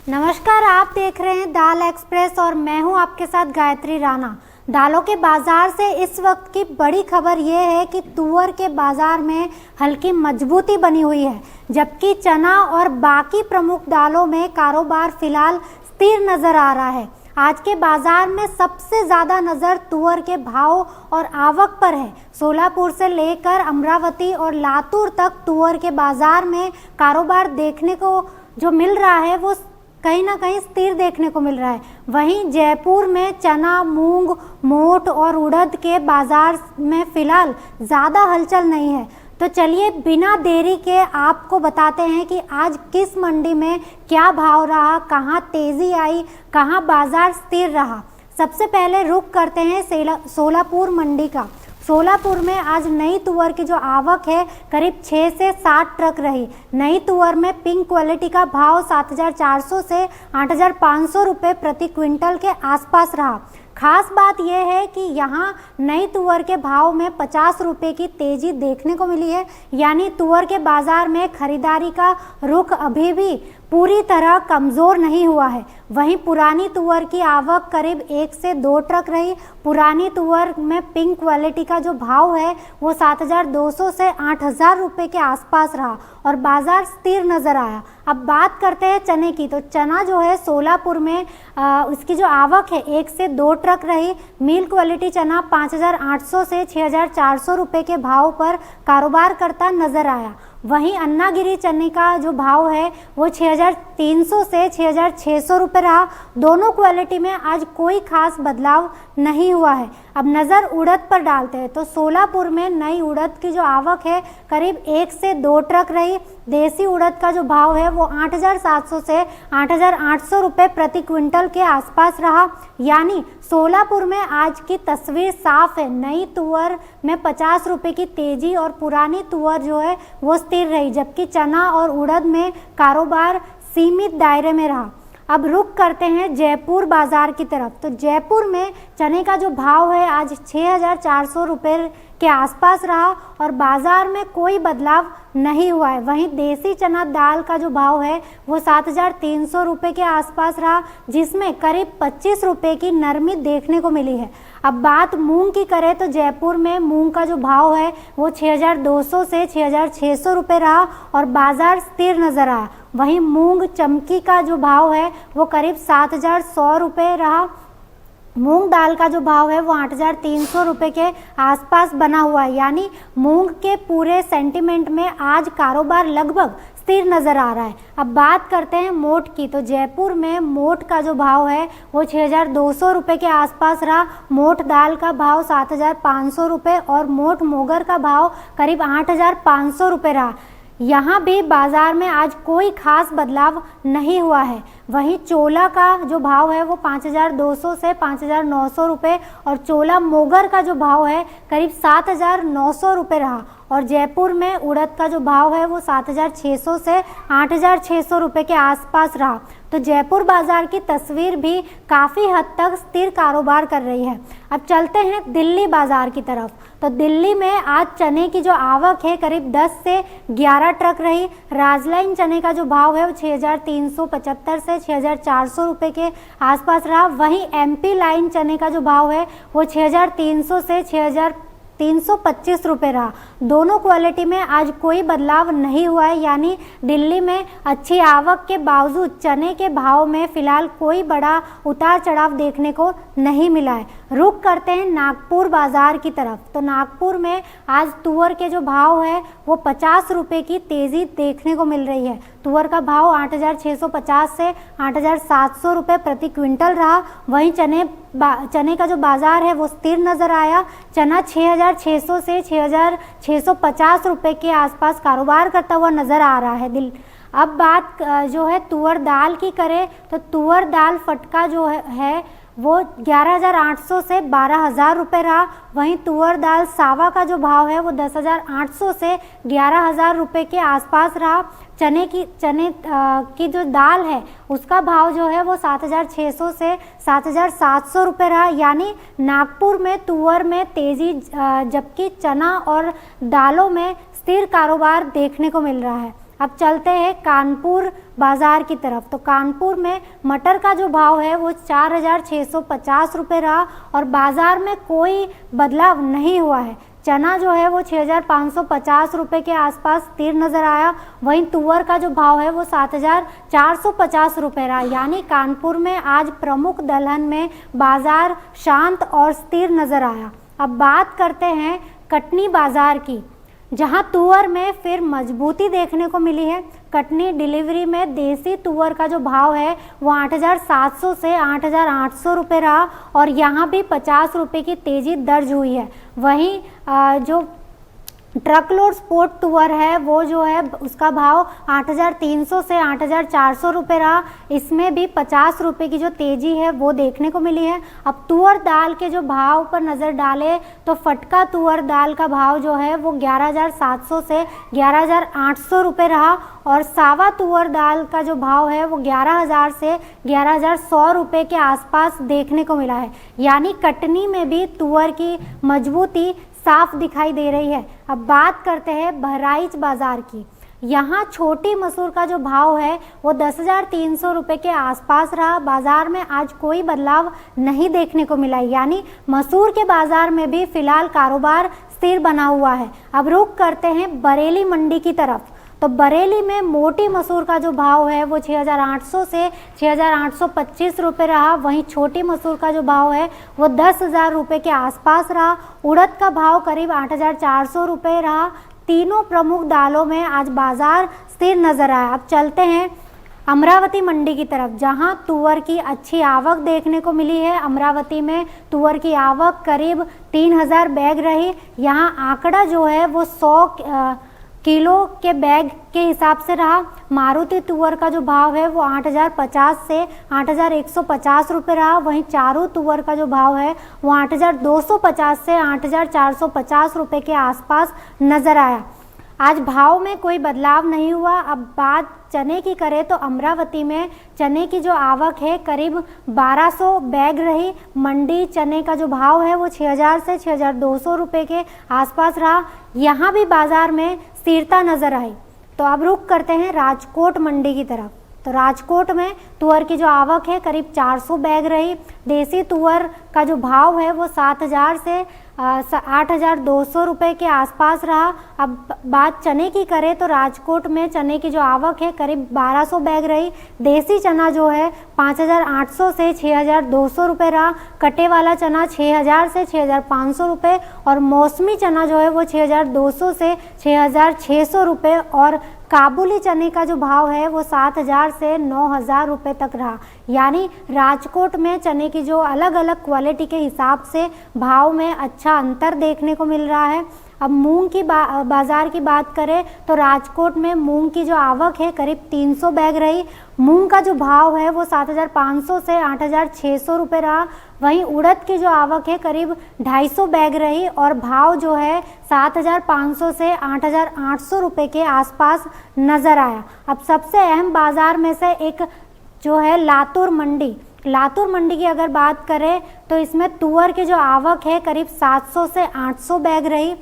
नमस्कार, आप देख रहे हैं दाल एक्सप्रेस और मैं हूं आपके साथ गायत्री राणा। दालों के बाजार से इस वक्त की बड़ी खबर ये है कि तुअर के बाजार में हल्की मजबूती बनी हुई है, जबकि चना और बाकी प्रमुख दालों में कारोबार फिलहाल स्थिर नजर आ रहा है। आज के बाजार में सबसे ज्यादा नजर तुअर के भाव और आवक पर है। सोलापुर से लेकर अमरावती और लातूर तक तुअर के बाजार में कारोबार देखने को जो मिल रहा है वो कहीं ना कहीं स्थिर देखने को मिल रहा है। वहीं जयपुर में चना, मूंग, मोठ और उड़द के बाजार में फिलहाल ज्यादा हलचल नहीं है। तो चलिए बिना देरी के आपको बताते हैं कि आज किस मंडी में क्या भाव रहा, कहां तेजी आई, कहां बाजार स्थिर रहा। सबसे पहले रुख करते हैं सोलापुर मंडी का। सोलापुर में आज नई तुअर की जो आवक है करीब 6 से 7 ट्रक रही। नई तुअर में पिंक क्वालिटी का भाव 7,400 से 8,500 रुपये प्रति क्विंटल के आसपास रहा। खास बात यह है कि यहाँ नई तुअर के भाव में 50 रुपये की तेजी देखने को मिली है, यानी तुअर के बाजार में खरीदारी का रुख अभी भी पूरी तरह कमज़ोर नहीं हुआ है। वहीं पुरानी तुअर की आवक करीब 1 से 2 ट्रक रही। पुरानी तुअर में पिंक क्वालिटी का जो भाव है वो 7,200 से 8,000 रुपये के आसपास रहा और बाजार स्थिर नज़र आया। अब बात करते हैं चने की। तो चना जो है सोलापुर में उसकी जो आवक है 1 से 2 ट्रक रही। मिल क्वालिटी चना 5,800 से 6,400 रुपये के भाव पर कारोबार करता नजर आया। वहीं अन्नागिरी चने का जो भाव है वो 6,300 से 6,600 रुपये रहा। दोनों क्वालिटी में आज कोई खास बदलाव नहीं हुआ है। अब नज़र उड़द पर डालते हैं। तो सोलापुर में नई उड़द की जो आवक है करीब 1 से 2 ट्रक रही। देसी उड़द का जो भाव है वो 8,700 से 8,800 रुपये प्रति क्विंटल के आसपास रहा। यानी सोलापुर में आज की तस्वीर साफ है। नई तुअर में 50 रुपये की तेजी और पुरानी तुअर जो है वो स्थिर रही, जबकि चना और उड़द में कारोबार सीमित दायरे में रहा। अब रुख करते हैं जयपुर बाजार की तरफ। तो जयपुर में चने का जो भाव है आज 6,400 रुपये के आसपास रहा और बाजार में कोई बदलाव नहीं हुआ है। वहीं देसी चना दाल का जो भाव है वो 7,300 रुपये के आसपास रहा, जिसमें करीब 25 रुपये की नरमी देखने को मिली है। अब बात मूंग की करें तो जयपुर में मूंग का जो भाव है वो 6,200 से 6,600 रुपये रहा और बाजार स्थिर नजर आया। वहीं मूंग चमकी का जो भाव है वो करीब 7,100 रुपये रहा। मूंग दाल का जो भाव है वो 8,300 रुपये के आसपास बना हुआ है। यानी मूंग के पूरे सेंटीमेंट में आज कारोबार लगभग स्थिर नज़र आ रहा है। अब बात करते हैं मोठ की। तो जयपुर में मोठ का जो भाव है वो 6,200 रुपये के आसपास रहा। मोठ दाल का भाव 7,500 रुपये और मोठ मोगर का भाव करीब 8,500 रुपये रहा। यहाँ भी बाजार में आज कोई खास बदलाव नहीं हुआ है। वहीं चोला का जो भाव है वो 5,200 से 5,900 रुपये और चोला मोगर का जो भाव है करीब 7,900 रुपये रहा। और जयपुर में उड़द का जो भाव है वो 7,600 से 8,600 रुपये के आसपास रहा। तो जयपुर बाजार की तस्वीर भी काफ़ी हद तक स्थिर कारोबार कर रही है। अब चलते हैं दिल्ली बाजार की तरफ। तो दिल्ली में आज चने की जो आवक है करीब 10 से 11 ट्रक रही। राजलाइन चने का जो भाव है वो 6,375 से 6,400 रुपये के आसपास रहा। वहीं MP लाइन चने का जो भाव है वो 6,300 से 6,325 रुपये रहा। दोनों क्वालिटी में आज कोई बदलाव नहीं हुआ है। यानी दिल्ली में अच्छी आवक के बावजूद चने के भाव में फिलहाल कोई बड़ा उतार चढ़ाव देखने को नहीं मिला है। रुख करते हैं नागपुर बाजार की तरफ। तो नागपुर में आज तुअर के जो भाव है वो 50 रुपये की तेज़ी देखने को मिल रही है। तुअर का भाव 8,650 से 8,700 रुपये प्रति क्विंटल रहा। वहीं चने का जो बाजार है वो स्थिर नज़र आया। चना 6,600 से 6,650 रुपये के आसपास कारोबार करता हुआ नज़र आ रहा है। अब बात जो है तुअर दाल की करें तो तुअर दाल फटका जो है वो 11,800 से 12,000 रुपये रहा। वहीं तुअर दाल सावा का जो भाव है वो 10,800 से 11,000 रुपये के आसपास रहा। चने की जो दाल है उसका भाव जो है वो 7,600 से 7,700 रुपये रहा। यानी नागपुर में तुअर में तेज़ी, जबकि चना और दालों में स्थिर कारोबार देखने को मिल रहा है। अब चलते हैं कानपुर बाजार की तरफ। तो कानपुर में मटर का जो भाव है वो 4,650 रुपये रहा और बाजार में कोई बदलाव नहीं हुआ है। चना जो है वो 6,550 रुपये के आसपास स्थिर नज़र आया। वहीं तुअर का जो भाव है वो 7,450 रुपये रहा। यानी कानपुर में आज प्रमुख दलहन में बाजार शांत और स्थिर नज़र आया। अब बात करते हैं कटनी बाजार की, जहां तुअर में फिर मजबूती देखने को मिली है। कटनी डिलीवरी में देसी तुअर का जो भाव है वो 8,700 से 8,800 रुपये रहा और यहाँ भी 50 रुपये की तेज़ी दर्ज हुई है। वहीं जो ट्रक लोड स्पोर्ट तुअर है वो जो है उसका भाव 8,300 से 8,400 रुपये रहा। इसमें भी 50 रुपये की जो तेज़ी है वो देखने को मिली है। अब तुअर दाल के जो भाव पर नज़र डालें तो फटका तुअर दाल का भाव जो है वो 11,700 से 11,800 रुपये रहा और सावा तुअर दाल का जो भाव है वो 11,000 से 11,100 रुपये के आसपास देखने को मिला है। यानी कटनी में भी तुअर की मजबूती साफ दिखाई दे रही है। अब बात करते हैं बहराइच बाजार की। यहाँ छोटी मसूर का जो भाव है वो 10,300 रुपये के आसपास रहा। बाजार में आज कोई बदलाव नहीं देखने को मिला, यानी मसूर के बाजार में भी फिलहाल कारोबार स्थिर बना हुआ है। अब रुख करते हैं बरेली मंडी की तरफ। तो बरेली में मोटी मसूर का जो भाव है वो 6,800 से 6,825 रुपये रहा। वहीं छोटी मसूर का जो भाव है वो 10,000 रुपये के आसपास रहा। उड़द का भाव करीब 8,400 रुपये रहा। तीनों प्रमुख दालों में आज बाजार स्थिर नजर आया। अब चलते हैं अमरावती मंडी की तरफ, जहां तुअर की अच्छी आवक देखने को मिली है। अमरावती में तुअर की आवक करीब 3,000 बैग रही। यहां आंकड़ा जो है वो 100 किलो के बैग के हिसाब से रहा। मारुति तुअर का जो भाव है वो 8,050 से 8,150 रुपये रहा। वहीं चारू तुअर का जो भाव है वो 8,250 से 8,450 रुपये के आसपास नज़र आया। आज भाव में कोई बदलाव नहीं हुआ। अब बात चने की करें तो अमरावती में चने की जो आवक है करीब 1,200 बैग रही। मंडी चने का जो भाव है वो 6,000 से 6,200 रुपये के आसपास रहा। यहाँ भी बाजार में स्थिरता नजर आई। तो अब रुख करते हैं राजकोट मंडी की तरफ। तो राजकोट में तुअर की जो आवक है करीब 400 बैग रही। देसी तुअर का जो भाव है वो 7,000 से 8,200 रुपये के आसपास रहा। अब बात चने की करें तो राजकोट में चने की जो आवक है करीब 1,200 बैग रही। देसी चना जो है 5,800 से 6,200 रुपये रहा। कटे वाला चना 6,000 से 6,500 रुपये और मौसमी चना जो है वो 6,200 से 6,600 रुपये और काबुली चने का जो भाव है वो 7,000 से 9,000 रुपये तक रहा। यानी राजकोट में चने की जो अलग अलग क्वालिटी के हिसाब से भाव में अच्छा अंतर देखने को मिल रहा है। अब मूंग की बाज़ार की बात करें तो राजकोट में मूंग की जो आवक है करीब 300 बैग रही। मूंग का जो भाव है वो 7,500 से 8,600 रुपये रहा। वहीं उड़द की जो आवक है करीब 250 बैग रही और भाव जो है 7,500 से 8,800 रुपये के आसपास नज़र आया। अब सबसे अहम बाज़ार में से एक जो है लातूर मंडी। लातूर मंडी की अगर बात करें तो इसमें तुअर की जो आवक है करीब 700 से 800 बैग रही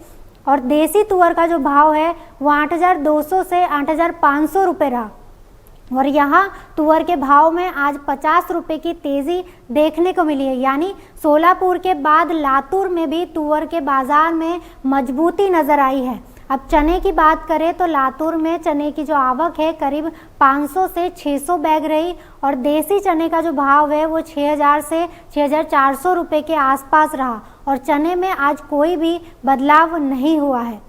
और देसी तुअर का जो भाव है वो 8,200 से 8,500 रुपये रहा। और यहाँ तुअर के भाव में आज 50 रुपये की तेज़ी देखने को मिली है। यानी सोलापुर के बाद लातूर में भी तुअर के बाज़ार में मजबूती नज़र आई है। अब चने की बात करें तो लातूर में चने की जो आवक है करीब 500 से 600 बैग रही और देसी चने का जो भाव है वो 6,000 से 6,400 रुपये के आसपास रहा और चने में आज कोई भी बदलाव नहीं हुआ है।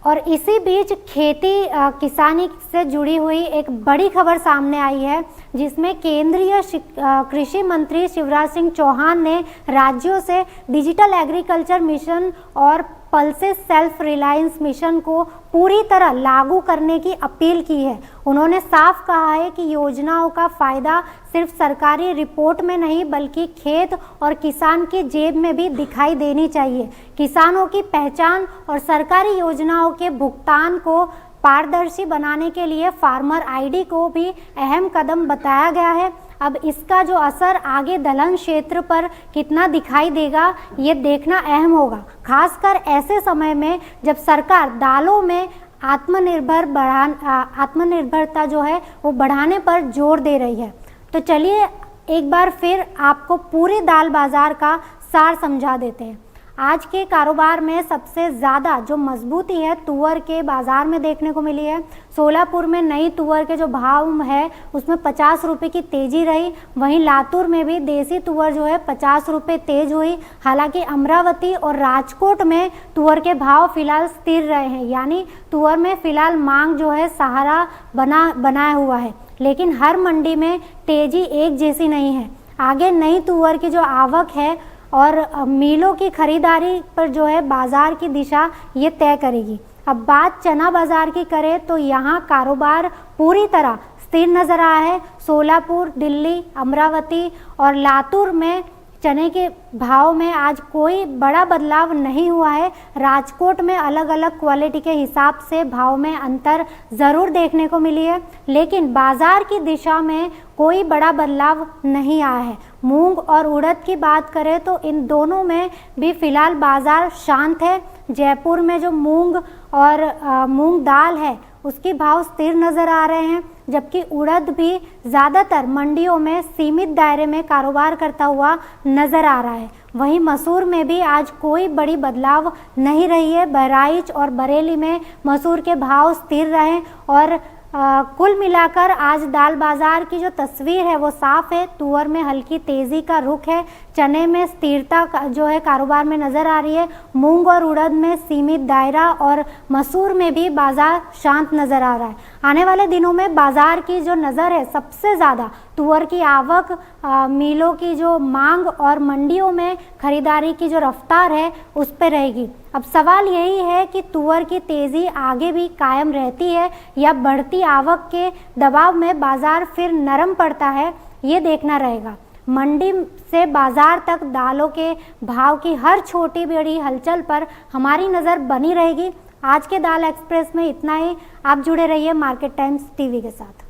और इसी बीच खेती किसानी से जुड़ी हुई एक बड़ी खबर सामने आई है, जिसमें केंद्रीय कृषि मंत्री शिवराज सिंह चौहान ने राज्यों से डिजिटल एग्रीकल्चर मिशन और पल्सेस सेल्फ रिलायंस मिशन को पूरी तरह लागू करने की अपील की है। उन्होंने साफ कहा है कि योजनाओं का फ़ायदा सिर्फ सरकारी रिपोर्ट में नहीं बल्कि खेत और किसान की जेब में भी दिखाई देनी चाहिए। किसानों की पहचान और सरकारी योजनाओं के भुगतान को पारदर्शी बनाने के लिए फार्मर आईडी को भी अहम कदम बताया गया है। अब इसका जो असर आगे दलहन क्षेत्र पर कितना दिखाई देगा ये देखना अहम होगा, खासकर ऐसे समय में जब सरकार दालों में आत्मनिर्भरता जो है वो बढ़ाने पर जोर दे रही है। तो चलिए एक बार फिर आपको पूरे दाल बाजार का सार समझा देते हैं। आज के कारोबार में सबसे ज़्यादा जो मजबूती है तुअर के बाज़ार में देखने को मिली है। सोलापुर में नई तुअर के जो भाव है उसमें 50 रुपये की तेज़ी रही। वहीं लातूर में भी देसी तुअर जो है 50 रुपये तेज हुई। हालांकि अमरावती और राजकोट में तुअर के भाव फिलहाल स्थिर रहे हैं, यानी तुअर में फिलहाल मांग जो है सहारा बनाया हुआ है। लेकिन हर मंडी में तेज़ी एक जैसी नहीं है। आगे नई तुअर की जो आवक है और मिलों की खरीदारी पर जो है बाजार की दिशा ये तय करेगी। अब बात चना बाजार की करें तो यहाँ कारोबार पूरी तरह स्थिर नजर आया है। सोलापुर, दिल्ली, अमरावती और लातूर में चने के भाव में आज कोई बड़ा बदलाव नहीं हुआ है। राजकोट में अलग अलग क्वालिटी के हिसाब से भाव में अंतर ज़रूर देखने को मिली है, लेकिन बाजार की दिशा में कोई बड़ा बदलाव नहीं आया है। मूंग और उड़द की बात करें तो इन दोनों में भी फिलहाल बाजार शांत है। जयपुर में जो मूंग दाल है उसके भाव स्थिर नज़र आ रहे हैं, जबकि उड़द भी ज़्यादातर मंडियों में सीमित दायरे में कारोबार करता हुआ नज़र आ रहा है। वहीं मसूर में भी आज कोई बड़ी बदलाव नहीं रही है। बहराइच और बरेली में मसूर के भाव स्थिर रहे और कुल मिलाकर आज दाल बाजार की जो तस्वीर है वो साफ है। तुअर में हल्की तेज़ी का रुख है, चने में स्थिरता जो है कारोबार में नज़र आ रही है। मूंग और उड़द में सीमित दायरा और मसूर में भी बाजार शांत नज़र आ रहा है। आने वाले दिनों में बाजार की जो नज़र है सबसे ज़्यादा तुअर की आवक, मिलों की जो मांग और मंडियों में खरीदारी की जो रफ्तार है उस पर रहेगी। अब सवाल यही है कि तुअर की तेज़ी आगे भी कायम रहती है या बढ़ती आवक के दबाव में बाजार फिर नरम पड़ता है, ये देखना रहेगा। मंडी से बाजार तक दालों के भाव की हर छोटी बड़ी हलचल पर हमारी नज़र बनी रहेगी। आज के दाल एक्सप्रेस में इतना ही। आप जुड़े रहिए मार्केट टाइम्स टीवी के साथ।